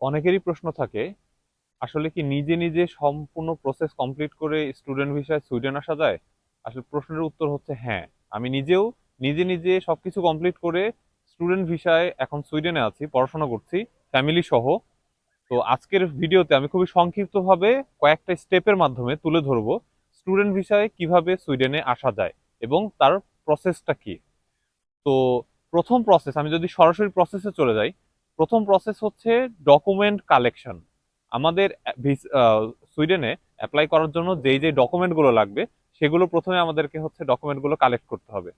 অনেকেরই প্রশ্ন থাকে, আসলে কি নিজে নিজে সম্পূর্ণ প্রসেস কমপ্লিট করে স্টুডেন্ট ভিসায় সুইডেন আসা যায়? আসলে প্রশ্নের উত্তর হচ্ছে হ্যাঁ। আমি নিজেও নিজে নিজে সবকিছু কমপ্লিট করে স্টুডেন্ট ভিসায় এখন সুইডেনে আছি, পড়াশোনা করছি ফ্যামিলি সহ। তো আজকের ভিডিওতে আমি খুবই সংক্ষিপ্তভাবে কয়েকটা স্টেপের মাধ্যমে তুলে ধরবো স্টুডেন্ট ভিসায় কিভাবে সুইডেনে আসা যায় এবং তার প্রসেসটা কি। তো প্রথম প্রসেস, আমি যদি সরাসরি প্রসেসে চলে যাই, প্রথম প্রসেস হচ্ছে ডকুমেন্ট কালেকশন। আমাদের সুইডেনে অ্যাপ্লাই করার জন্য যেই যে ডকুমেন্টগুলো লাগবে সেগুলো প্রথমে আমাদেরকে হচ্ছে ডকুমেন্টগুলো কালেক্ট করতে হবে।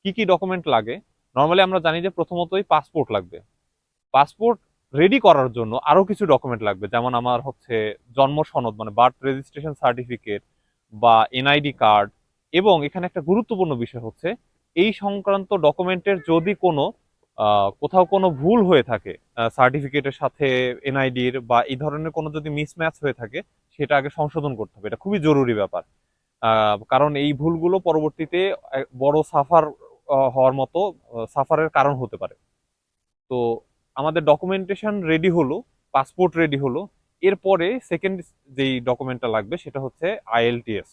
কি কি ডকুমেন্ট লাগে? নর্মালি আমরা জানি যে প্রথমতই পাসপোর্ট লাগবে। পাসপোর্ট রেডি করার জন্য আরো কিছু ডকুমেন্ট লাগবে, যেমন আমার হচ্ছে জন্ম সনদ মানে বার্থ রেজিস্ট্রেশন সার্টিফিকেট বা এনআইডি কার্ড। এবং এখানে একটা গুরুত্বপূর্ণ বিষয় হচ্ছে, এই সংক্রান্ত ডকুমেন্টের যদি কোনো কোথাও কোনো ভুল হয়ে থাকে সার্টিফিকেটের সাথে এনআইডির বা এই ধরনের কোনো যদি মিসম্যাচ হয়ে থাকে, সেটা আগে সংশোধন করতে হবে। এটা খুবই জরুরি ব্যাপার। কারণ এই ভুলগুলো পরবর্তীতে বড় সাফার হওয়ার মতো সাফারের কারণ হতে পারে। তো আমাদের ডকুমেন্টেশন রেডি হলো, পাসপোর্ট রেডি হলো। এরপরে সেকেন্ড যেই ডকুমেন্টটা লাগবে সেটা হচ্ছে আইএলটিএস।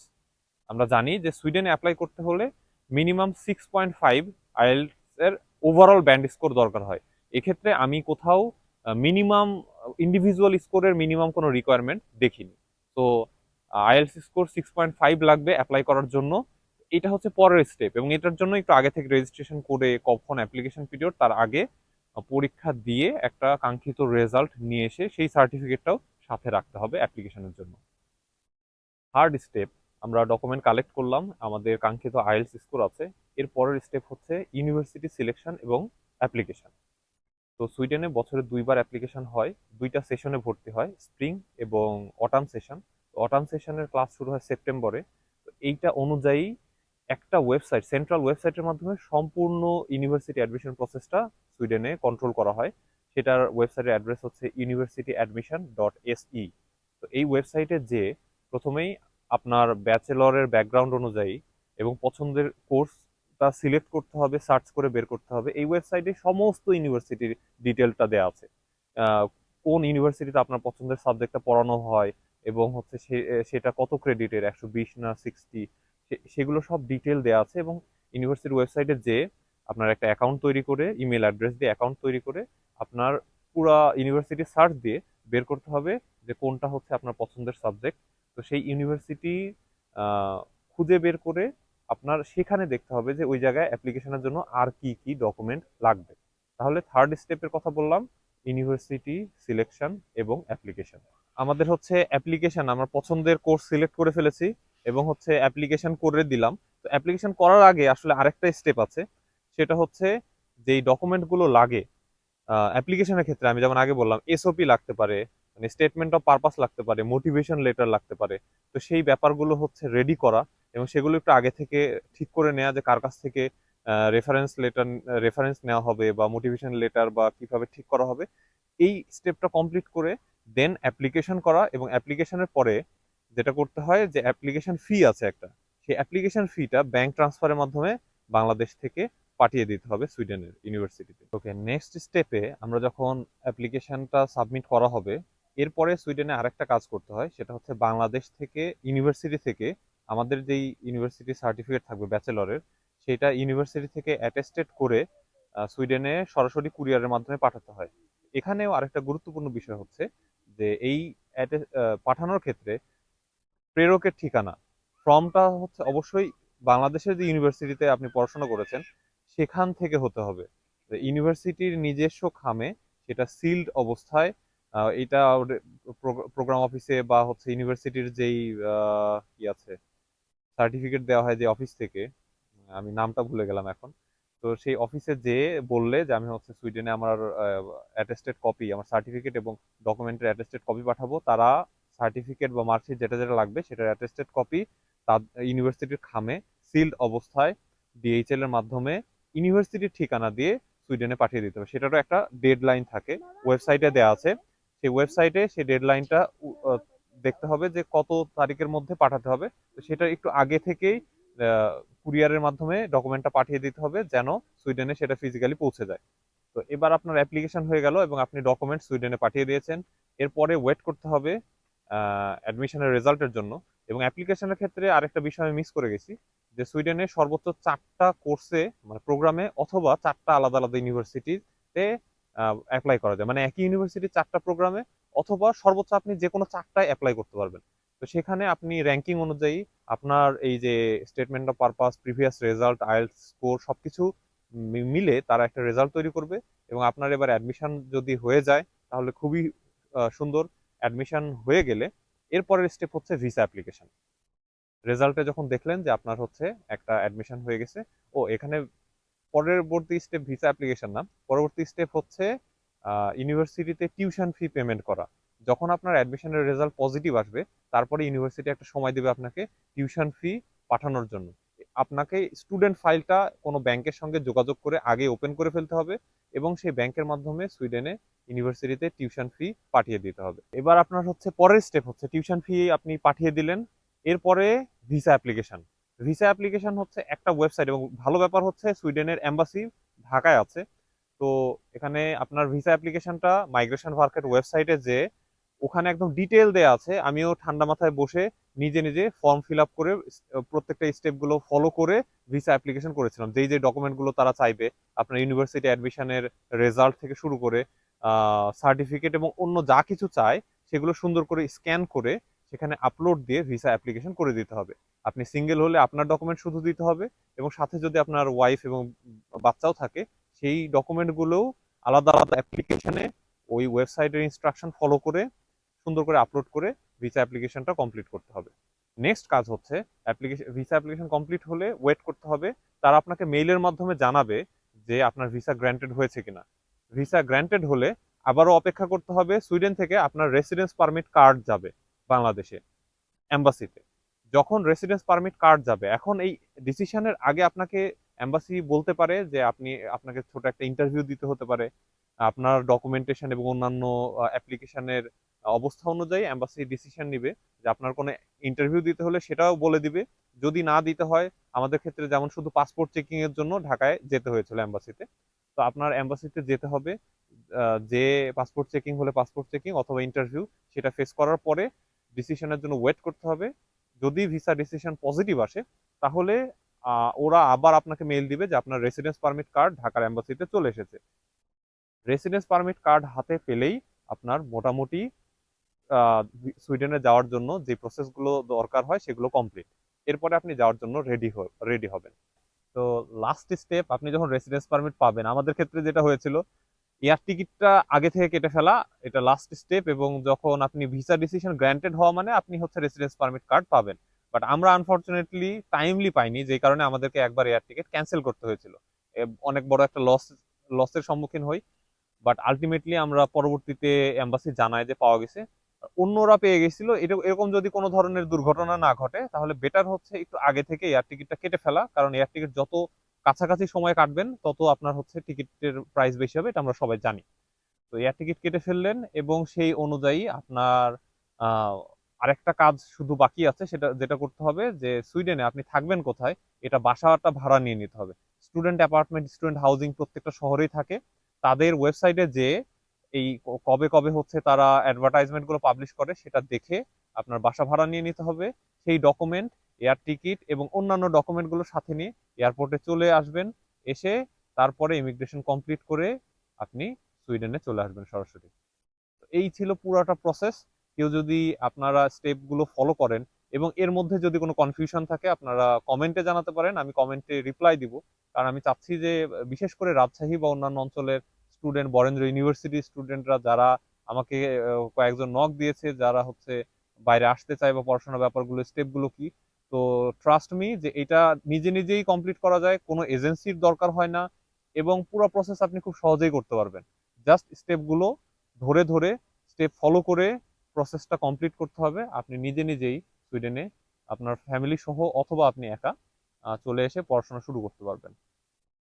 আমরা জানি যে সুইডেনে অ্যাপ্লাই করতে হলে মিনিমাম 6.5 আইএলটিএস এর ওভারঅল ব্যান্ড স্কোর দরকার হয়। এক্ষেত্রে আমি কোথাও মিনিমাম ইন্ডিভিজুয়াল স্কোরের মিনিমাম কোনো রিকোয়ারমেন্ট দেখিনি। তো আইএলটিএস স্কোর 6.5 লাগবে অ্যাপ্লাই করার জন্য। এটা হচ্ছে পরের স্টেপ, এবং এটার জন্য একটু আগে থেকে রেজিস্ট্রেশন করে কখন অ্যাপ্লিকেশন পিরিয়ড তার আগে পরীক্ষা দিয়ে একটা কাঙ্ক্ষিত রেজাল্ট নিয়ে এসে সেই সার্টিফিকেটটাও সাথে রাখতে হবে অ্যাপ্লিকেশনের জন্য। থার্ড স্টেপ, আমরা ডকুমেন্ট কালেক্ট করলাম, আমাদের কাঙ্ক্ষিত আইএলটিএস স্কোর আছে। এর পরের স্টেপ হচ্ছে ইউনিভার্সিটি সিলেকশন এবং অ্যাপ্লিকেশন। তো সুইডেনে বছরে দুইবার অ্যাপ্লিকেশন হয়, দুইটা সেশনে ভর্তি হয়, স্প্রিং এবং অটাম সেশন। অটাম সেশনের ক্লাস শুরু হয় সেপ্টেম্বরে। তো এইটা অনুযায়ী একটা ওয়েবসাইট, সেন্ট্রাল ওয়েবসাইটের মাধ্যমে সম্পূর্ণ ইউনিভার্সিটি অ্যাডমিশন প্রসেসটা সুইডেনে কন্ট্রোল করা হয়। সেটার ওয়েবসাইটের অ্যাড্রেস হচ্ছে universityadmission.se। তো এই ওয়েবসাইটে যে প্রথমেই আপনার ব্যাচেলরের ব্যাকগ্রাউন্ড অনুযায়ী এবং পছন্দের কোর্সটা সিলেক্ট করতে হবে, সার্চ করে বের করতে হবে। এই ওয়েবসাইটে সমস্ত ইউনিভার্সিটির ডিটেলটা দেওয়া আছে। আহ, কোন ইউনিভার্সিটিতে আপনার পছন্দের সাবজেক্টটা পড়ানো হয় এবং হচ্ছে সেটা কত ক্রেডিটের, 120 না 60, সেগুলো সব ডিটেল দেওয়া আছে। এবং ইউনিভার্সিটির ওয়েবসাইটে যে আপনার একটা অ্যাকাউন্ট তৈরি করে, ইমেল অ্যাড্রেস দিয়ে অ্যাকাউন্ট তৈরি করে আপনার পুরা ইউনিভার্সিটি সার্চ দিয়ে বের করতে হবে যে কোনটা হচ্ছে আপনার পছন্দের সাবজেক্ট। তো সেই ইউনিভার্সিটি খুঁজে বের করে আপনার সেখানে দেখতে হবে যে ওই জায়গায় অ্যাপ্লিকেশনের জন্য আর কি কি ডকুমেন্ট লাগবে। তাহলে থার্ড স্টেপের কথা বললাম, ইউনিভার্সিটি সিলেকশন এবং অ্যাপ্লিকেশন। আমাদের হচ্ছে অ্যাপ্লিকেশন, আমরা পছন্দের কোর্স সিলেক্ট করে ফেলেছি এবং হচ্ছে অ্যাপ্লিকেশন করে দিলাম। তো অ্যাপ্লিকেশন করার আগে আসলে আরেকটা স্টেপ আছে, সেটা হচ্ছে যেই ডকুমেন্টগুলো লাগে অ্যাপ্লিকেশনের ক্ষেত্রে। আমি যেমন আগে বললাম, এসওপি লাগতে পারে, মানে স্টেটমেন্ট অফ পারপাস লাগতে পারে, মোটিভেশন লেটার লাগতে পারে। তো সেই ব্যাপারগুলো হচ্ছে রেডি করা এবং সেগুলো একটু আগে থেকে ঠিক করে নেওয়া যে কার কাছ থেকে রেফারেন্স নেওয়া হবে বা মোটিভেশন লেটার বা কিভাবে ঠিক করা হবে। এই স্টেপটা কমপ্লিট করে দেন অ্যাপ্লিকেশন করা, এবং অ্যাপ্লিকেশনের পরে যেটা করতে হয় যে অ্যাপ্লিকেশন ফি আছে একটা, সেই অ্যাপ্লিকেশন ফিটা ব্যাংক ট্রান্সফারের মাধ্যমে বাংলাদেশ থেকে পাঠিয়ে দিতে হবে সুইডেনের ইউনিভার্সিটিতে। ওকে, নেক্সট স্টেপে আমরা যখন অ্যাপ্লিকেশনটা সাবমিট করা হবে, এরপরে সুইডেনে আরেকটা কাজ করতে হয়, সেটা হচ্ছে বাংলাদেশ থেকে ইউনিভার্সিটি থেকে আমাদের যেই ইউনিভার্সিটি সার্টিফিকেট থাকবে ব্যাচেলরের, সেটা ইউনিভার্সিটি থেকে অ্যাটেস্টেড করে সুইডেনে সরাসরি কুরিয়ারের মাধ্যমে পাঠাতে হয়। এখানেও আরেকটা গুরুত্বপূর্ণ বিষয় হচ্ছে যে এই পাঠানোর ক্ষেত্রে প্রেরকের ঠিকানা, ফর্মটা হচ্ছে অবশ্যই বাংলাদেশের যে ইউনিভার্সিটিতে আপনি পড়াশোনা করেছেন সেখান থেকে হতে হবে। ইউনিভার্সিটির নিজস্ব খামে, সেটা সিলড অবস্থায় এটা প্রোগ্রাম অফিসে বা হচ্ছে ইউনিভার্সিটির যেই কি আছে সার্টিফিকেট দেওয়া হয় যে অফিস থেকে, আমি নামটা ভুলে গেলাম এখন। তো সেই অফিসে যে বললে যে আমি হচ্ছে সুইডেনে আমার অ্যাটেস্টেড কপি, আমার সার্টিফিকেট এবং ডকুমেন্টের অ্যাটেস্টেড কপি পাঠাবো, তারা সার্টিফিকেট বা মার্কশিট যেটা যেটা লাগবে সেটার অ্যাটেস্টেড কপি তার ইউনিভার্সিটির খামে সিলড অবস্থায় ডিএইচএল এর মাধ্যমে ইউনিভার্সিটির ঠিকানা দিয়ে সুইডেনে পাঠিয়ে দিতে হবে। সেটারও একটা ডেডলাইন থাকে, ওয়েবসাইটে দেওয়া আছে। সেই ওয়েবসাইটে সেই ডেডলাইনটা দেখতে হবে যে কত তারিখের মধ্যে পাঠাতে হবে। তো সেটা একটু আগে থেকেই কুরিয়ারের মাধ্যমে ডকুমেন্টটা পাঠিয়ে দিতে হবে যেন সুইডেনে সেটা ফিজিক্যালি পৌঁছে যায়। তো এবার আপনার অ্যাপ্লিকেশন হয়ে গেল এবং আপনি ডকুমেন্ট সুইডেনে পাঠিয়ে দিয়েছেন। এরপরে ওয়েট করতে হবে অ্যাডমিশনের রেজাল্টের জন্য। এবং অ্যাপ্লিকেশনের ক্ষেত্রে আরেকটা বিষয় আমি মিস করে গেছি, যে সুইডেনে সর্বোচ্চ 4টা কোর্সে মানে প্রোগ্রামে অথবা 4টা আলাদা আলাদা ইউনিভার্সিটিতে অ্যাপ্লাই করা যায়, মানে একই ইউনিভার্সিটির 4টা প্রোগ্রামে অথবা সর্বোচ্চ আপনি যে কোনো 4টায় অ্যাপ্লাই করতে পারবেন। তো সেখানে আপনি র্যাঙ্কিং অনুযায়ী আপনার এই যে statement of purpose, previous result, IELTS score সবকিছু মিলে তারা একটা রেজাল্ট তৈরি করবে। এবং আপনার এবার অ্যাডমিশন যদি হয়ে যায় তাহলে খুবই সুন্দর। অ্যাডমিশন হয়ে গেলে এরপরের স্টেপ হচ্ছে ভিসা অ্যাপ্লিকেশন। রেজাল্টে যখন দেখলেন যে আপনার হচ্ছে একটা অ্যাডমিশন হয়ে গেছে, ও এখানে পরবর্তী স্টেপ ভিসা অ্যাপ্লিকেশন না, পরবর্তী স্টেপ হচ্ছে ইউনিভার্সিটিতে টিউশন ফি পেমেন্ট করা। যখন আপনার অ্যাডমিশনের রেজাল্ট পজিটিভ আসবে তারপরে ইউনিভার্সিটি একটা সময় দেবে আপনাকে টিউশন ফি পাঠানোর জন্য। আপনাকে স্টুডেন্ট ফাইলটা কোনো ব্যাংকের সঙ্গে যোগাযোগ করে আগে ওপেন করে ফেলতে হবে এবং সেই ব্যাংকের মাধ্যমে সুইডেনে ইউনিভার্সিটিতে টিউশন ফি পাঠিয়ে দিতে হবে। এবার আপনার হচ্ছে পরের স্টেপ হচ্ছে টিউশন ফি আপনি পাঠিয়ে দিলেন, এরপরে ভিসা অ্যাপ্লিকেশন। ভিসা অ্যাপ্লিকেশন হচ্ছে একটা ওয়েবসাইট, এবং ভালো ব্যাপার হচ্ছে সুইডেনের এম্বাসি ঢাকায় আছে। তো এখানে আপনার ভিসা অ্যাপ্লিকেশনটা মাইগ্রেশন ওয়ার্কের ওয়েবসাইটে যে ওখানে একদম ডিটেল দেয়া আছে। আমিও ঠান্ডা মাথায় বসে নিজে নিজে ফর্ম ফিল আপ করে প্রত্যেকটা স্টেপগুলো ফলো করে ভিসা অ্যাপ্লিকেশন করেছিলাম। যেই যে ডকুমেন্টগুলো তারা চাইবে, আপনার ইউনিভার্সিটি অ্যাডমিশনের রেজাল্ট থেকে শুরু করে সার্টিফিকেট এবং অন্য যা কিছু চায় সেগুলো সুন্দর করে স্ক্যান করে সেখানে আপলোড দিয়ে ভিসা অ্যাপ্লিকেশন করে দিতে হবে। আপনি সিঙ্গেল হলে আপনার ডকুমেন্ট শুধু দিতে হবে, এবং সাথে যদি আপনার ওয়াইফ এবং বাচ্চাও থাকে সেই ডকুমেন্টগুলোও আলাদা আলাদা অ্যাপ্লিকেশনে ওই ওয়েবসাইটের ইনস্ট্রাকশন ফলো করে সুন্দর করে আপলোড করে ভিসা অ্যাপ্লিকেশনটা কমপ্লিট করতে হবে। নেক্সট কাজ হচ্ছে ভিসা অ্যাপ্লিকেশন কমপ্লিট হলে ওয়েট করতে হবে। তারা আপনাকে মেইলের মাধ্যমে জানাবে যে আপনার ভিসা গ্র্যান্টেড হয়েছে কিনা। ভিসা গ্র্যান্টেড হলে আবারও অপেক্ষা করতে হবে, সুইডেন থেকে আপনার রেসিডেন্স পারমিট কার্ড যাবে বাংলাদেশে এম্বাসিতে। যখন রেসিডেন্স পারমিট কার্ড যাবে, এখন এই ডিসিশনের আগে আপনাকে এম্বাসি বলতে পারে যে আপনাকে ছোট একটা ইন্টারভিউ দিতে হতে পারে। আপনার ডকুমেন্টেশন এবং অন্যান্য অ্যাপ্লিকেশনের অবস্থা অনুযায়ী এম্বাসি ডিসিশন নিবে যে আপনার কোনো ইন্টারভিউ দিতে হলে সেটাও বলে দিবে। যদি না দিতে হয়, আমাদের ক্ষেত্রে যেমন শুধু পাসপোর্ট চেকিং এর জন্য ঢাকায় যেতে হয়েছিল এম্বাসিতে, তো আপনার এম্বাসিতে যেতে হবে। যে পাসপোর্ট চেকিং হলে পাসপোর্ট চেকিং অথবা ইন্টারভিউ সেটা ফেস করার পরে ডিসিশনের জন্য ওয়েট করতে হবে। যদি ভিসা ডিসিশন পজিটিভ আসে তাহলে ওরা আবার আপনাকে মেইল দিবে যে আপনার রেসিডেন্স পারমিট কার্ড ঢাকার এম্বাসিতে চলে এসেছে। রেসিডেন্স পারমিট কার্ড হাতে পেলেই আপনার মোটামুটি সুইডেনে যাওয়ার জন্য যে প্রসেসগুলো দরকার হয় সেগুলো কমপ্লিট। এরপরে আপনি যাওয়ার জন্য রেডি হবেন। তো লাস্ট স্টেপ, আপনি যখন রেসিডেন্স পারমিট পাবেন, আমাদের ক্ষেত্রে যেটা হয়েছিল এয়ার টিকিটটা আগে থেকে কেটে ফেলা, এটা লাস্ট স্টেপ। এবং যখন আপনি ভিসা ডিসিশন গ্র্যান্টেড হওয়া মানে আপনি হচ্ছে রেসিডেন্স পারমিট কার্ড পাবেন। বাট আমরা আনফরচুনেটলি টাইমলি পাইনি, যে কারণে আমাদেরকে একবার এয়ার টিকিট ক্যান্সেল করতে হয়েছিল। অনেক বড় একটা লসের সম্মুখীন হই। বাট আলটিমেটলি আমরা পরবর্তীতে এম্বাসি জানায় যে পাওয়া গেছে, অন্যরা পেয়ে গেছিল। এটা এরকম যদি কোনো ধরনের দুর্ঘটনা না ঘটে তাহলে বেটার হচ্ছে একটু আগে থেকে এয়ার টিকিটটা কেটে ফেলা, কারণ এয়ার টিকিট যত কাছাকাছি সময় কাটবেন তত আপনার হচ্ছে টিকিটের প্রাইস বেশি হবে, এটা আমরা সবাই জানি। তো এয়ার টিকিট কেটে ফেললেন এবং সেই অনুযায়ী আপনার আহ, আরেকটা কাজ শুধু বাকি আছে, সেটা যেটা করতে হবে যে সুইডেনে আপনি থাকবেন কোথায় এটা বাসাটা ভাড়া নিয়ে নিতে হবে। স্টুডেন্ট অ্যাপার্টমেন্ট, স্টুডেন্ট হাউজিং প্রত্যেকটা শহরেই থাকে। তাদের ওয়েবসাইটে যে এই কবে কবে হচ্ছে তারা অ্যাডভার্টাইজমেন্ট গুলো পাবলিশ করে সেটা দেখে আপনার বাসা ভাড়া নিয়ে নিতে হবে। সেই ডকুমেন্ট, এয়ার টিকিট এবং অন্যান্য ডকুমেন্ট গুলো সাথে নিয়ে এয়ারপোর্টে চলে আসবেন। এসে তারপরে ইমিগ্রেশন কমপ্লিট করে আপনি সুইডেনে চলে আসবেন সরাসরি। তো এই ছিল পুরোটা প্রসেস। কেউ যদি আপনারা স্টেপগুলো ফলো করেন এবং এর মধ্যে যদি কোনো কনফিউশন থাকে আপনারা কমেন্টে জানাতে পারেন, আমি কমেন্টে রিপ্লাই দিব। কারণ আমি চাচ্ছি যে বিশেষ করে রাজশাহী বা অন্যান্য অঞ্চলের স্টুডেন্ট, বরেন্দ্র ইউনিভার্সিটির স্টুডেন্টরা যারা আমাকে কয়েকজন নক দিয়েছে, যারা হচ্ছে বাইরে আসতে চায় বা পড়াশোনার ব্যাপারগুলো স্টেপগুলো কি, তো ট্রাস্ট মি যে এটা নিজে নিজেই কমপ্লিট করা যায়, কোনো এজেন্সির দরকার হয় না এবং পুরো প্রসেস আপনি খুব সহজেই করতে পারবেন। জাস্ট স্টেপগুলো ধরে ধরে স্টেপ ফলো করে প্রসেসটা কমপ্লিট করতে হবে। আপনি নিজে নিজেই সুইডেনে আপনার ফ্যামিলি সহ অথবা আপনি একা চলে এসে পড়াশোনা শুরু করতে পারবেন।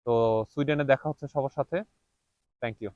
তো সুইডেনে দেখা হচ্ছে সবার সাথে। Thank you.